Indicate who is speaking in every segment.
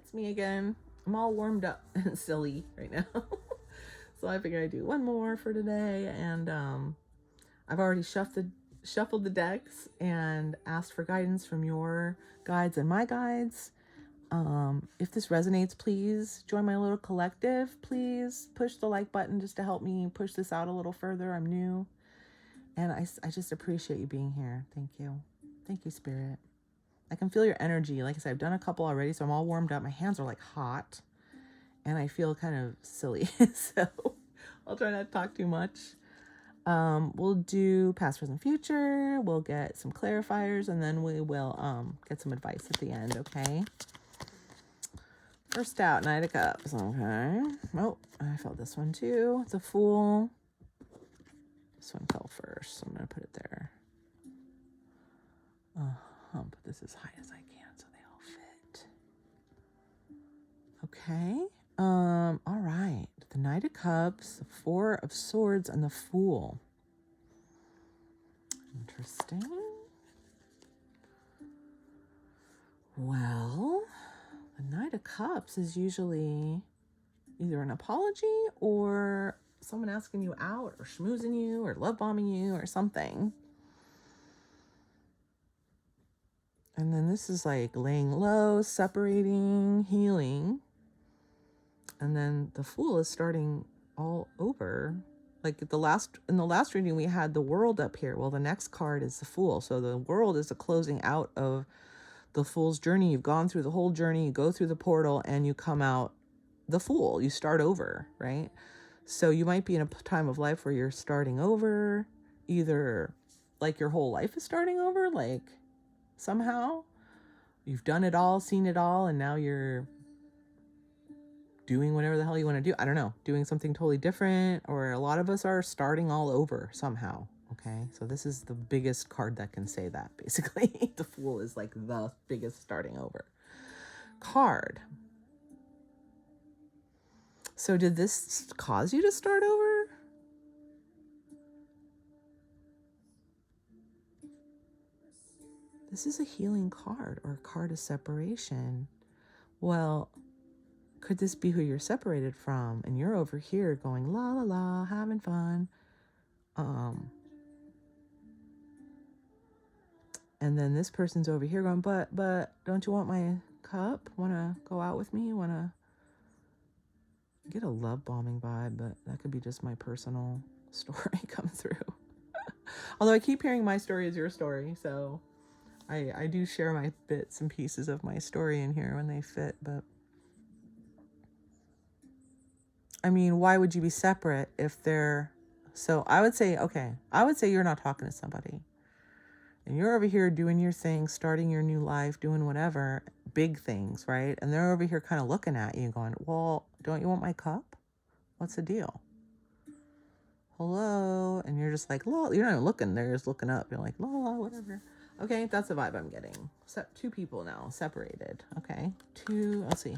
Speaker 1: it's me again. I'm all warmed up and silly right now. So I figured I'd do one more for today. And I've already shuffled the decks and asked for guidance from your guides and my guides. If this resonates, please join my little collective. Please push the like button just to help me push this out a little further. I'm new. And I just appreciate you being here. Thank you. Thank you, Spirit. I can feel your energy. Like I said, I've done a couple already, so I'm all warmed up. My hands are like hot. And I feel kind of silly. So I'll try not to talk too much. We'll do past, present, future. We'll get some clarifiers, and then we will get some advice at the end, okay? First out, Knight of Cups. Okay. Oh, I felt this one too. It's a Fool. This one fell first, so I'm going to put it there. I'll put this as high as I can so they all fit. Okay. All right. The Knight of Cups, the Four of Swords, and the Fool. Interesting. Well, the Knight of Cups is usually either an apology or someone asking you out or schmoozing you or love bombing you or something. And then this is like laying low, separating, healing. And then the Fool is starting all over. Like in the last reading, we had the World up here. Well, the next card is the Fool. So the World is the closing out of the Fool's journey. You've gone through the whole journey. You go through the portal and you come out the Fool. You start over, right? So you might be in a time of life where you're starting over, either like your whole life is starting over, like somehow you've done it all, seen it all, and now you're doing whatever the hell you want to do. I don't know, doing something totally different, or a lot of us are starting all over somehow. Okay, so this is the biggest card that can say that, basically. The Fool is like the biggest starting over card. So did this cause you to start over? This is a healing card, or a card of separation. Well, could this be who you're separated from? And you're over here going, la la la, having fun. And then this person's over here going, but don't you want my cup? Want to go out with me? Want to get a love bombing vibe, but that could be just my personal story come through. Although I keep hearing my story is your story, so I do share my bits and pieces of my story in here when they fit, but I mean, why would you be separate if they're... So I would say you're not talking to somebody. And you're over here doing your thing, starting your new life, doing whatever, big things, right? And they're over here kind of looking at you going, well, don't you want my cup? What's the deal? Hello? And you're just like, la. You're not even looking. They're just looking up. You're like, la, la, whatever. Okay, that's the vibe I'm getting. Two people now, separated. Okay, let's see.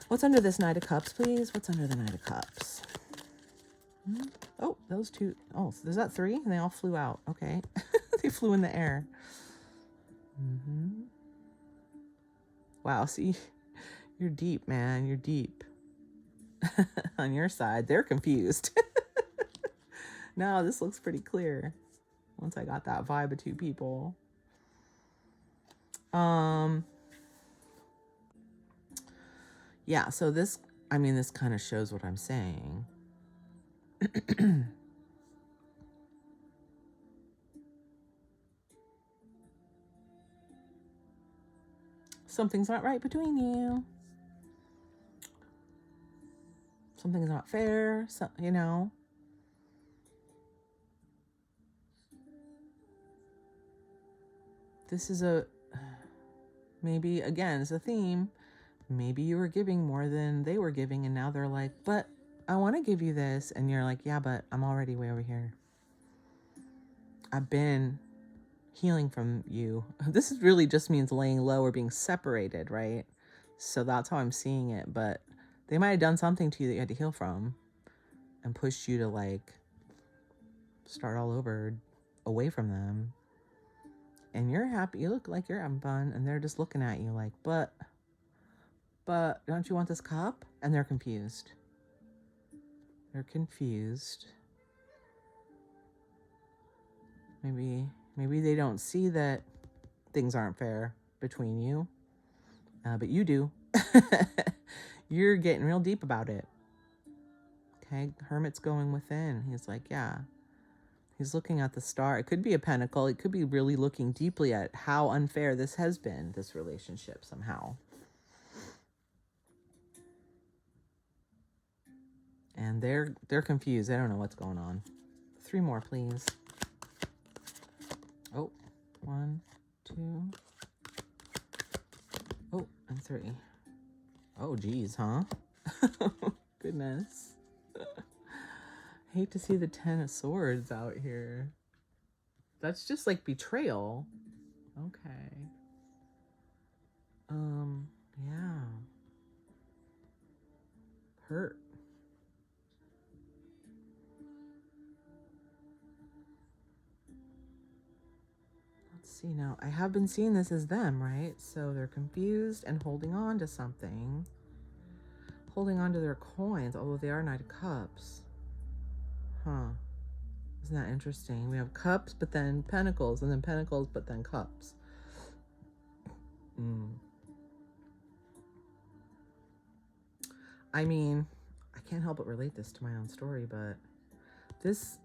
Speaker 1: What's under this Knight of Cups, please? What's under the Knight of Cups? Oh, those two. Oh, is that three? And they all flew out. Okay. They flew in the air. Wow, see, you're deep, man. You're deep. On your side, they're confused. No, this looks pretty clear. Once I got that vibe of two people. Yeah, so this kind of shows what I'm saying. Something's not right between you. Something's not fair, so, you know. This is maybe, again, it's a theme. Maybe you were giving more than they were giving, and now they're like, but I want to give you this. And you're like, yeah, but I'm already way over here. I've been healing from you. This really just means laying low or being separated, right? So that's how I'm seeing it. But they might have done something to you that you had to heal from and pushed you to like start all over away from them. And you're happy. You look like you're having fun, and they're just looking at you like, but but don't you want this cup? And they're confused. They're confused. Maybe they don't see that things aren't fair between you, but you do. You're getting real deep about it. Okay, Hermit's going within. He's like, yeah. He's looking at the star. It could be a pentacle. It could be really looking deeply at how unfair this has been, this relationship somehow. And they're confused. They don't know what's going on. 3 more, please. Oh, 1, 2. Oh, and 3. Oh, geez, huh? Goodness. Hate to see the 10 of Swords out here. That's just like betrayal. Okay. Yeah. Hurt. Let's see now. I have been seeing this as them, right? So they're confused and holding on to something. Holding on to their coins, although they are Knight of Cups. Huh. Isn't that interesting? We have cups, but then pentacles, and then pentacles, but then cups. I mean, I can't help but relate this to my own story, but this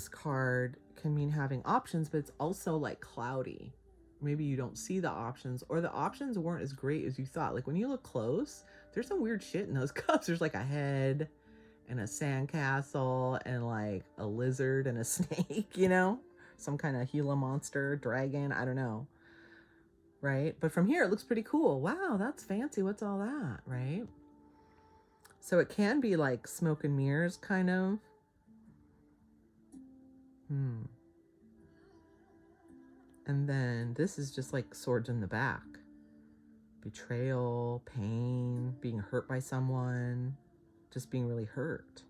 Speaker 1: card can mean having options, but it's also like cloudy. Maybe you don't see the options, or the options weren't as great as you thought. Like when you look close, there's some weird shit in those cups. There's like a head and a sandcastle and like a lizard and a snake, you know? Some kind of Gila monster, dragon, I don't know. Right? But from here, it looks pretty cool. Wow, that's fancy. What's all that, right? So it can be like smoke and mirrors, kind of. And then this is just like swords in the back. Betrayal, pain, being hurt by someone, just being really hurt.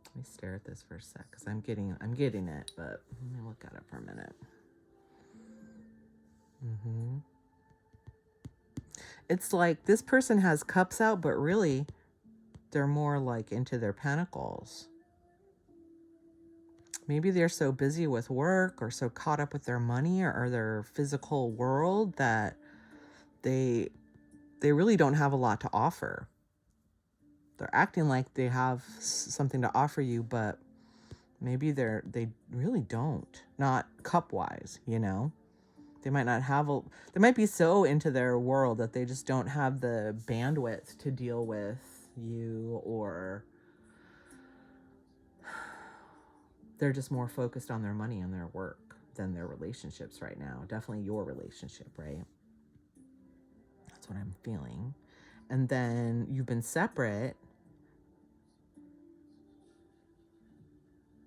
Speaker 1: Let me stare at this for a sec, because I'm getting it, but let me look at it for a minute. It's like this person has cups out, but really they're more like into their pentacles. Maybe they're so busy with work or so caught up with their money or their physical world that they really don't have a lot to offer. They're acting like they have something to offer you, but maybe they really don't. Not cup-wise, you know? They might not have they might be so into their world that they just don't have the bandwidth to deal with you, or they're just more focused on their money and their work than their relationships right now. Definitely your relationship, right? That's what I'm feeling. And then you've been separate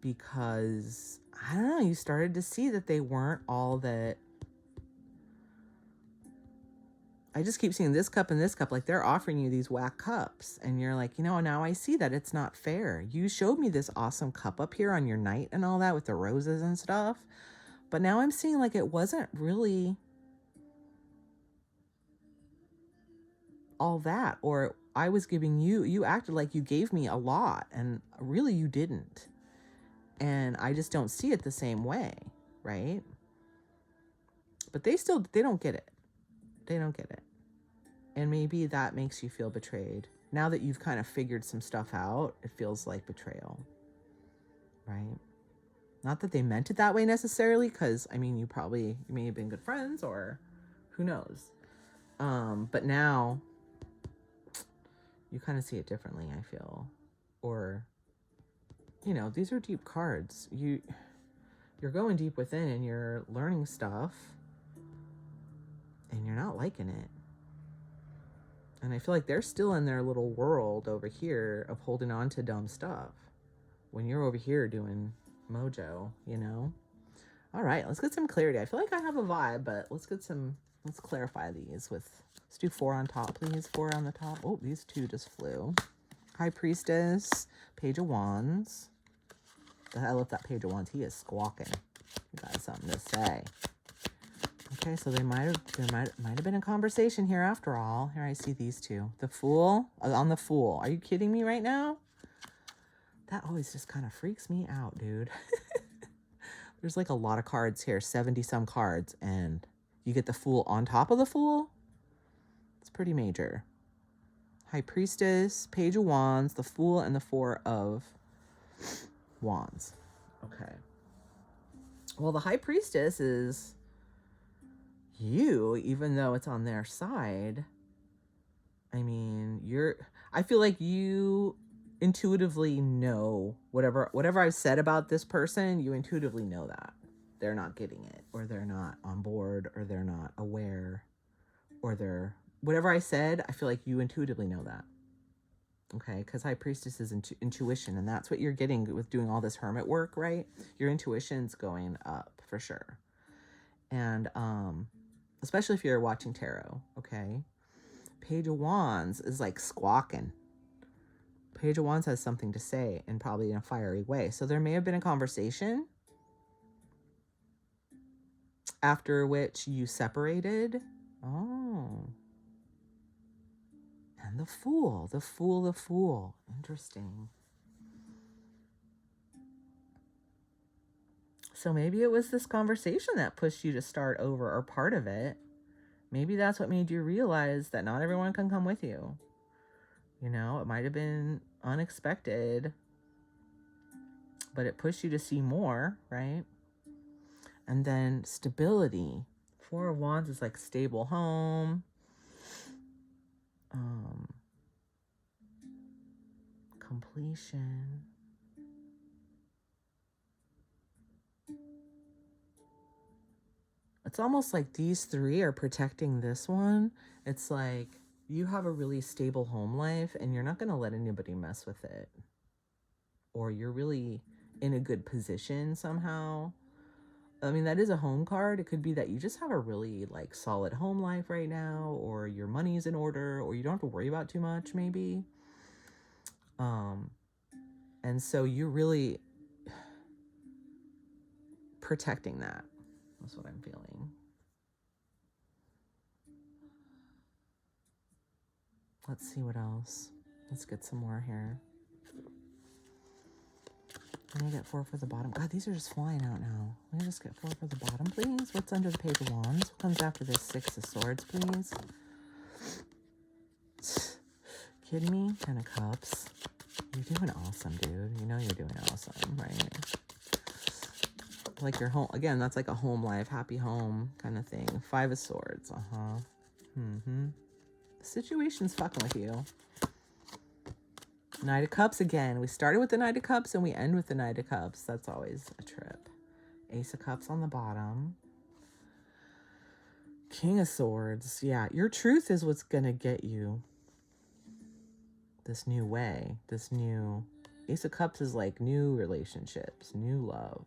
Speaker 1: because, I don't know, you started to see that they weren't all that. I just keep seeing this cup and this cup, like they're offering you these whack cups. And you're like, you know, now I see that it's not fair. You showed me this awesome cup up here on your night and all that with the roses and stuff. But now I'm seeing like it wasn't really all that. Or I was giving you acted like you gave me a lot, and really you didn't. And I just don't see it the same way, right? But they don't get it. They don't get it. And maybe that makes you feel betrayed. Now that you've kind of figured some stuff out, it feels like betrayal, right? Not that they meant it that way necessarily, because, I mean, you may have been good friends, or who knows. But now you kind of see it differently, I feel. Or, you know, these are deep cards. You're going deep within and you're learning stuff, and you're not liking it. And I feel like they're still in their little world over here of holding on to dumb stuff when you're over here doing mojo, you know? All right, let's get some clarity. I feel like I have a vibe, but let's clarify these let's do 4 on top, please. 4 on the top. Oh, these 2 just flew. High Priestess, Page of Wands. I love that Page of Wands. He is squawking. You got something to say. Okay, so there might have been a conversation here after all. Here I see these two. The Fool, on the Fool. Are you kidding me right now? That always just kind of freaks me out, dude. There's like a lot of cards here, 70 some cards, and you get the Fool on top of the Fool? It's pretty major. High Priestess, Page of Wands, the Fool, and the Four of Wands. Okay. Well, the High Priestess is you, even though it's on their side. I mean, I feel like you intuitively know whatever I've said about this person, you intuitively know that they're not getting it, or they're not on board, or they're not aware, or they're whatever I said, I feel like you intuitively know that. Okay, because High Priestess is intuition, and that's what you're getting with doing all this hermit work, right? Your intuition's going up for sure. And especially if you're watching tarot, okay? Page of Wands is like squawking. Page of Wands has something to say, and probably in a fiery way. So there may have been a conversation after which you separated. Oh. And the Fool. The Fool, the Fool. Interesting. So maybe it was this conversation that pushed you to start over, or part of it. Maybe that's what made you realize that not everyone can come with you. You know, it might have been unexpected, but it pushed you to see more, right? And then stability. Four of Wands is like stable home. Completion. It's almost like these three are protecting this one. It's like you have a really stable home life and you're not going to let anybody mess with it. Or you're really in a good position somehow. I mean, that is a home card. It could be that you just have a really like solid home life right now, or your money's in order, or you don't have to worry about too much maybe. And so you're really protecting that. That's what I'm feeling. Let's see what else. Let's get some more here. Let me get 4 for the bottom. God, these are just flying out now. Let me just get 4 for the bottom, please. What's under the Page of Wands? What comes after this 6 of Swords, please? Kidding me? 10 of Cups. You're doing awesome, dude. You know you're doing awesome, right? Like your home, again, that's like a home life, happy home kind of thing. 5 of Swords, The situation's fucking with you. Knight of Cups again. We started with the Knight of Cups and we end with the Knight of Cups. That's always a trip. Ace of Cups on the bottom. King of Swords. Yeah, your truth is what's going to get you this new way. This new... Ace of Cups is like new relationships, new love.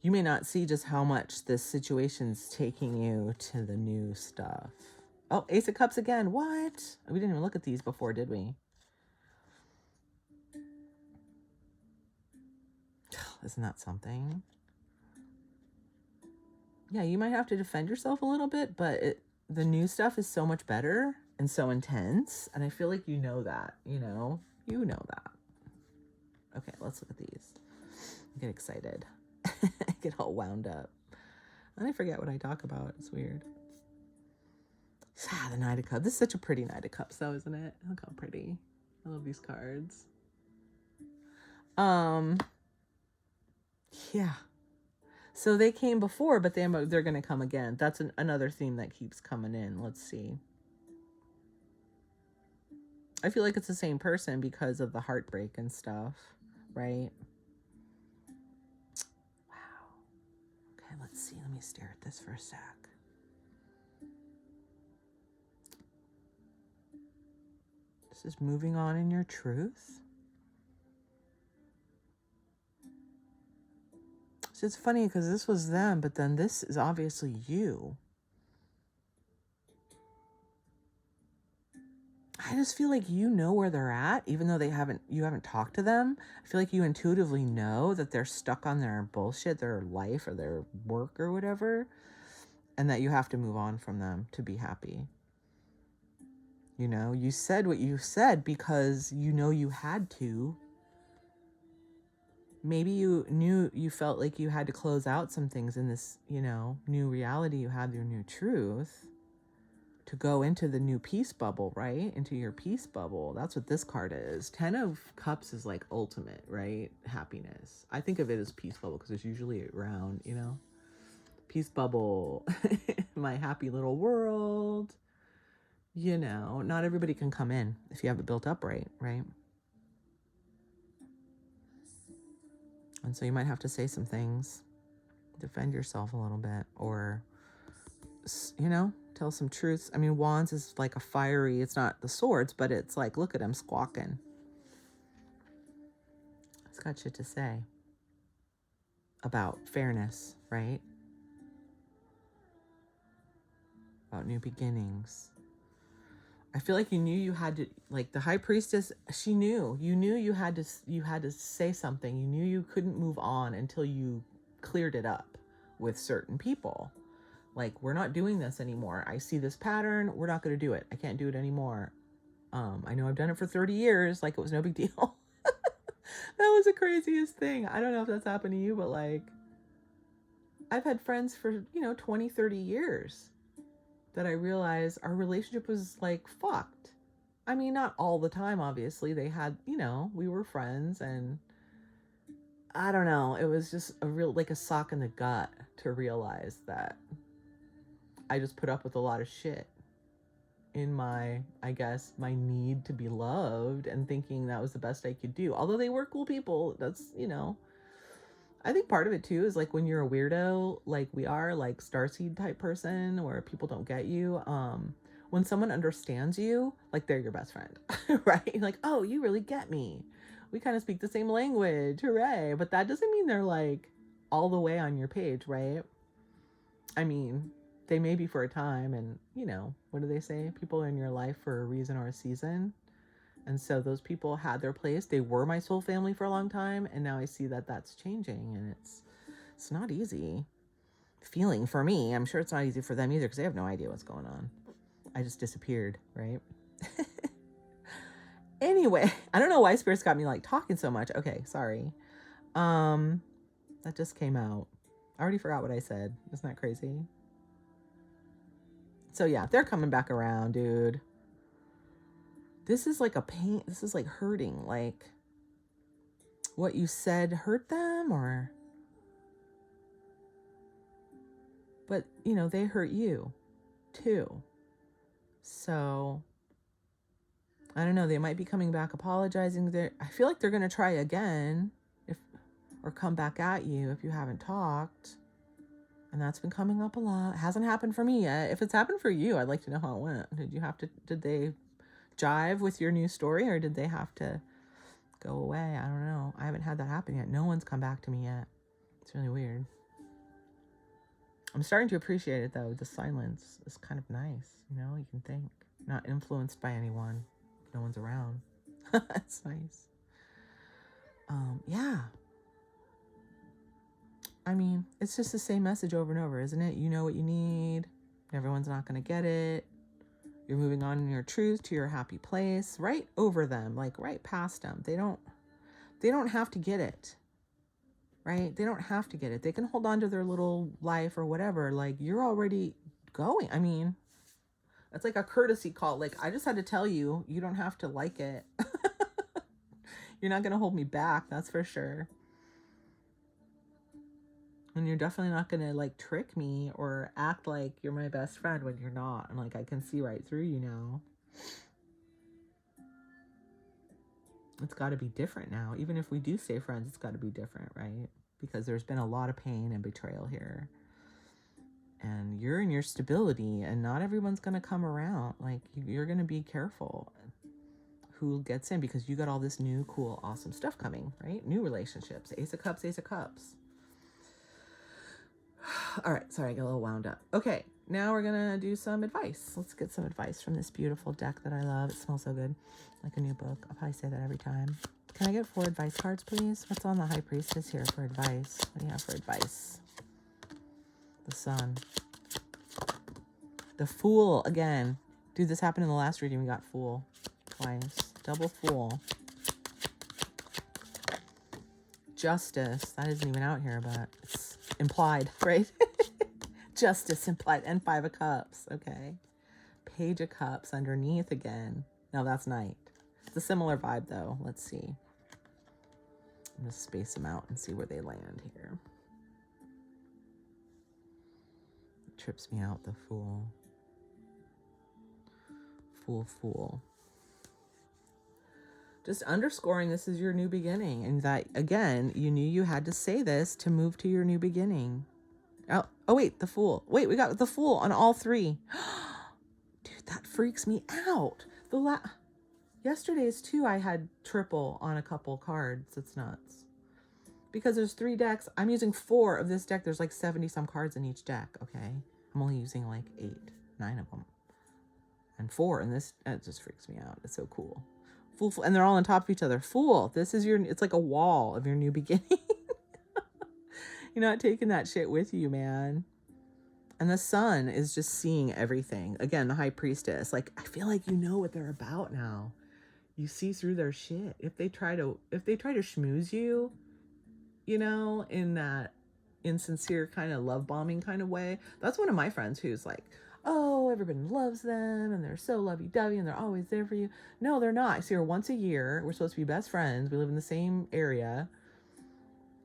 Speaker 1: You may not see just how much this situation's taking you to the new stuff. Oh, Ace of Cups again. What? We didn't even look at these before, did we? Isn't that something? Yeah, you might have to defend yourself a little bit, but the new stuff is so much better and so intense. And I feel like you know that, you know? You know that. Okay, let's look at these. I get excited. I get all wound up. And I forget what I talk about. It's weird. The Knight of Cups. This is such a pretty Knight of Cups, though, isn't it? Look how pretty. I love these cards. Yeah. So they came before, but they're going to come again. That's another theme that keeps coming in. Let's see. I feel like it's the same person because of the heartbreak and stuff, right? Wow. Okay, let's see. Let me stare at this for a sec. This is moving on in your truth. So it's funny because this was them, but then this is obviously you. I just feel like you know where they're at, even though you haven't talked to them. I feel like you intuitively know that they're stuck on their bullshit, their life or their work or whatever, and that you have to move on from them to be happy. You know, you said what you said because you know you had to. Maybe you felt like you had to close out some things in this, you know, new reality you had, your new truth, to go into the new peace bubble, right? Into your peace bubble. That's what this card is. 10 of Cups is like ultimate, right? Happiness. I think of it as peace bubble because it's usually around, you know, peace bubble, my happy little world. You know, not everybody can come in if you have it built up right, right? And so you might have to say some things, defend yourself a little bit, or, you know, tell some truths. I mean, Wands is like a fiery, it's not the swords, but it's like, look at him squawking. It's got shit to say about fairness, right? About new beginnings. I feel like you knew you had to, like the High Priestess, you knew you had to say something. You knew you couldn't move on until you cleared it up with certain people. Like, we're not doing this anymore. I see this pattern. We're not going to do it. I can't do it anymore. I know I've done it for 30 years. Like, it was no big deal. That was the craziest thing. I don't know if that's happened to you, but like, I've had friends for, you know, 20, 30 years that I realized our relationship was like fucked. I mean, not all the time, obviously. They had, you know, we were friends, and I don't know. It was just a real, like a sock in the gut to realize that I just put up with a lot of shit in my, I guess, my need to be loved and thinking that was the best I could do. Although they were cool people, that's, you know, I think part of it too is like when you're a weirdo, like we are, like starseed type person where people don't get you. When someone understands you, like they're your best friend, right? Like, oh, you really get me. We kind of speak the same language, hooray. But that doesn't mean they're like all the way on your page, right? I mean, they may be for a time, and you know, what do they say? People are in your life for a reason or a season. And so those people had their place. They were my soul family for a long time, and now I see that that's changing, and it's not easy feeling for me. I'm sure it's not easy for them either because they have no idea what's going on. I just disappeared, right? Anyway, I don't know why Spirit's got me like talking so much. Okay, sorry. That just came out. I already forgot what I said. Isn't that crazy? So yeah, they're coming back around, dude. This is like a pain. This is like hurting. Like, what you said hurt them, or, but you know, they hurt you too. So I don't know. They might be coming back apologizing. I feel like they're going to try again or come back at you if you haven't talked. And that's been coming up a lot. It hasn't happened for me yet. If it's happened for you, I'd like to know how it went. Did they jive with your new story, or did they have to go away? I don't know. I haven't had that happen yet. No one's come back to me yet. It's really weird. I'm starting to appreciate it though. The silence is kind of nice. You know, you can think. Not influenced by anyone. No one's around. It's nice. Yeah. I mean, it's just the same message over and over, isn't it? You know what you need. Everyone's not going to get it. You're moving on in your truth to your happy place, right over them, like right past them. They don't have to get it, right? They don't have to get it. They can hold on to their little life or whatever. Like, you're already going. I mean, that's like a courtesy call. Like, I just had to tell you, you don't have to like it. You're not going to hold me back. That's for sure. And you're definitely not going to like trick me or act like you're my best friend when you're not. And like, I can see right through you now. It's got to be different now. Even if we do stay friends, it's got to be different, right? Because there's been a lot of pain and betrayal here. And you're in your stability, and not everyone's going to come around. Like, you're going to be careful who gets in, because you got all this new, cool, awesome stuff coming, right? New relationships. Ace of Cups, Ace of Cups. All right, sorry, I got a little wound up. Okay, now we're gonna do some advice. Let's get some advice from this beautiful deck that I love. It smells so good, like a new book. I'll probably say that every time. Can I get 4 advice cards, please? What's on the High Priestess here for advice? What do you have for advice? The Sun. The Fool again. Dude, this happened in the last reading. We got Fool twice. Double Fool. Justice. That isn't even out here, but it's implied, right? Justice implied. And 5 of Cups. Okay. Page of Cups underneath again. No, that's Knight. It's a similar vibe, though. Let's see. I'm going to space them out and see where they land here. It trips me out, the Fool. Fool. Just underscoring this is your new beginning. And that, again, you knew you had to say this to move to your new beginning. Oh wait, the Fool. Wait, we got the Fool on all 3. Dude, that freaks me out. Yesterday's too, I had triple on a couple cards. It's nuts. Because there's 3 decks. I'm using 4 of this deck. There's like 70 some cards in each deck, okay? I'm only using like 8, 9 of them. And 4 in this, it just freaks me out. It's so cool. Fool, and they're all on top of each other. Fool, this is it's like a wall of your new beginning. You're not taking that shit with you, man. And the Sun is just seeing everything. Again, the High Priestess. Like, I feel like you know what they're about now. You see through their shit. If they try to schmooze you, you know, in that insincere kind of love bombing kind of way. That's one of my friends who's like, oh, everybody loves them and they're so lovey-dovey and they're always there for you. No, they're not. I see her once a year. We're supposed to be best friends. We live in the same area.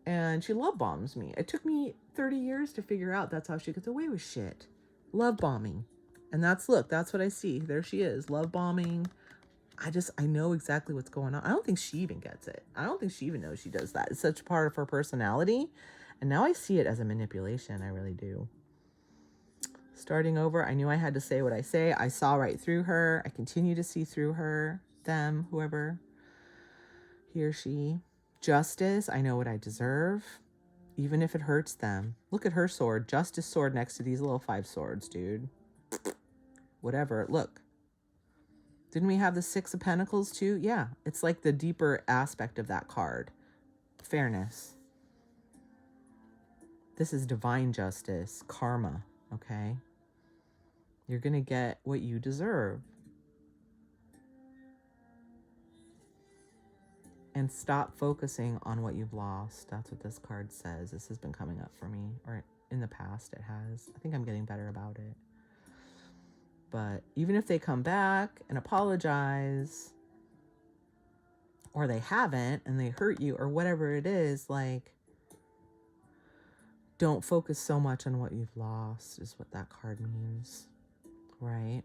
Speaker 1: And she love bombs me. It took me 30 years to figure out that's how she gets away with shit. Love bombing. And that's what I see. There she is, love bombing. I know exactly what's going on. I don't think she even gets it. I don't think she even knows she does that. It's such a part of her personality. And now I see it as a manipulation. I really do. Starting over, I knew I had to say what I say. I saw right through her. I continue to see through her, them, whoever, he or she. Justice, I know what I deserve, even if it hurts them. Look at her sword. Justice sword next to these little 5 swords, dude. Whatever. Look. Didn't we have the 6 of Pentacles too? Yeah. It's like the deeper aspect of that card. Fairness. This is divine justice. Karma. Okay? You're going to get what you deserve. And stop focusing on what you've lost. That's what this card says. This has been coming up for me. Or in the past it has. I think I'm getting better about it. But even if they come back and apologize, or they haven't and they hurt you or whatever it is, like, don't focus so much on what you've lost is what that card means, right?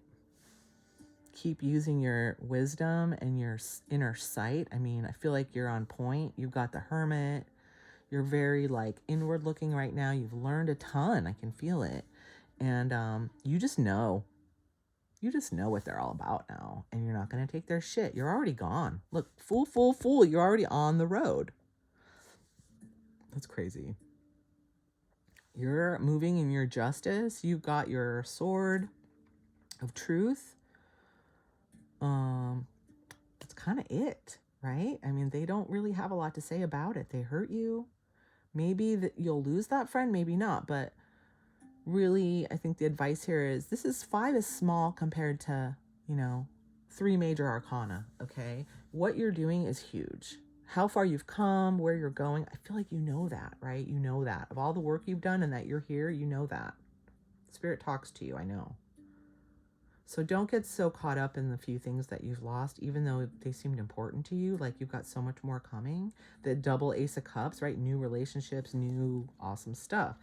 Speaker 1: Keep using your wisdom and your inner sight. I mean, I feel like you're on point. You've got the Hermit. You're very like inward looking right now. You've learned a ton. I can feel it. And you just know. You just know what they're all about now. And you're not going to take their shit. You're already gone. Look, fool. You're already on the road. That's crazy. You're moving in your justice. You've got your sword of truth. That's kind of it, right? I mean, they don't really have a lot to say about it. They hurt you. Maybe that you'll lose that friend, maybe not. But really, I think the advice here is this is 5 is small compared to, 3 major arcana, okay? What you're doing is huge. How far you've come, where you're going, I feel like you know that, right? You know that. Of all the work you've done and that you're here, you know that. Spirit talks to you, I know. So don't get so caught up in the few things that you've lost, even though they seemed important to you. Like you've got so much more coming. The double Ace of Cups, right? New relationships, new awesome stuff.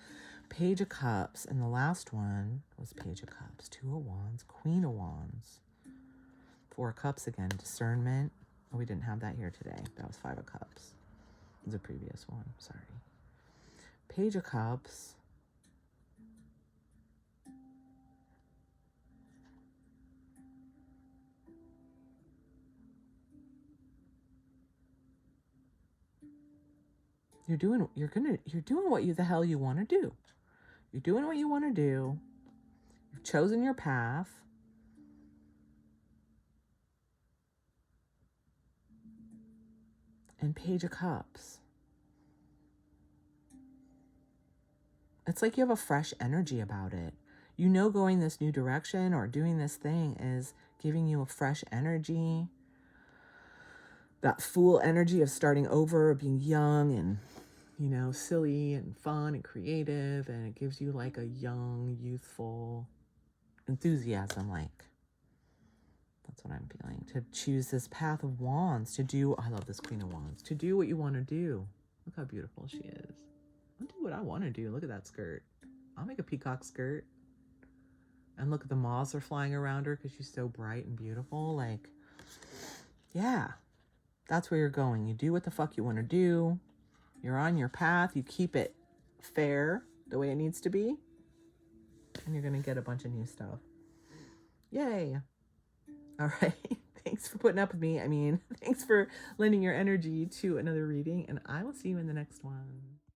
Speaker 1: Page of Cups. And the last one was Page of Cups. 2 of Wands, Queen of Wands. 4 of Cups again. Discernment. Oh, we didn't have that here today. That was 5 of Cups. It was a previous one. Sorry. Page of Cups. You're doing what the hell you want to do. You're doing what you want to do. You've chosen your path. And Page of Cups. It's like you have a fresh energy about it. You know, going this new direction or doing this thing is giving you a fresh energy. That Fool energy of starting over, being young and, you know, silly and fun and creative. And it gives you like a young, youthful enthusiasm. Like, that's what I'm feeling. To choose this path of wands, to do, I love this Queen of Wands, to do what you want to do. Look how beautiful she is. I'll do what I want to do. Look at that skirt. I'll make a peacock skirt. And look, the moths are flying around her because she's so bright and beautiful. Like, yeah, that's where you're going. You do what the fuck you want to do. You're on your path. You keep it fair the way it needs to be. And you're going to get a bunch of new stuff. Yay. All right. Thanks for putting up with me. I mean, thanks for lending your energy to another reading. And I will see you in the next one.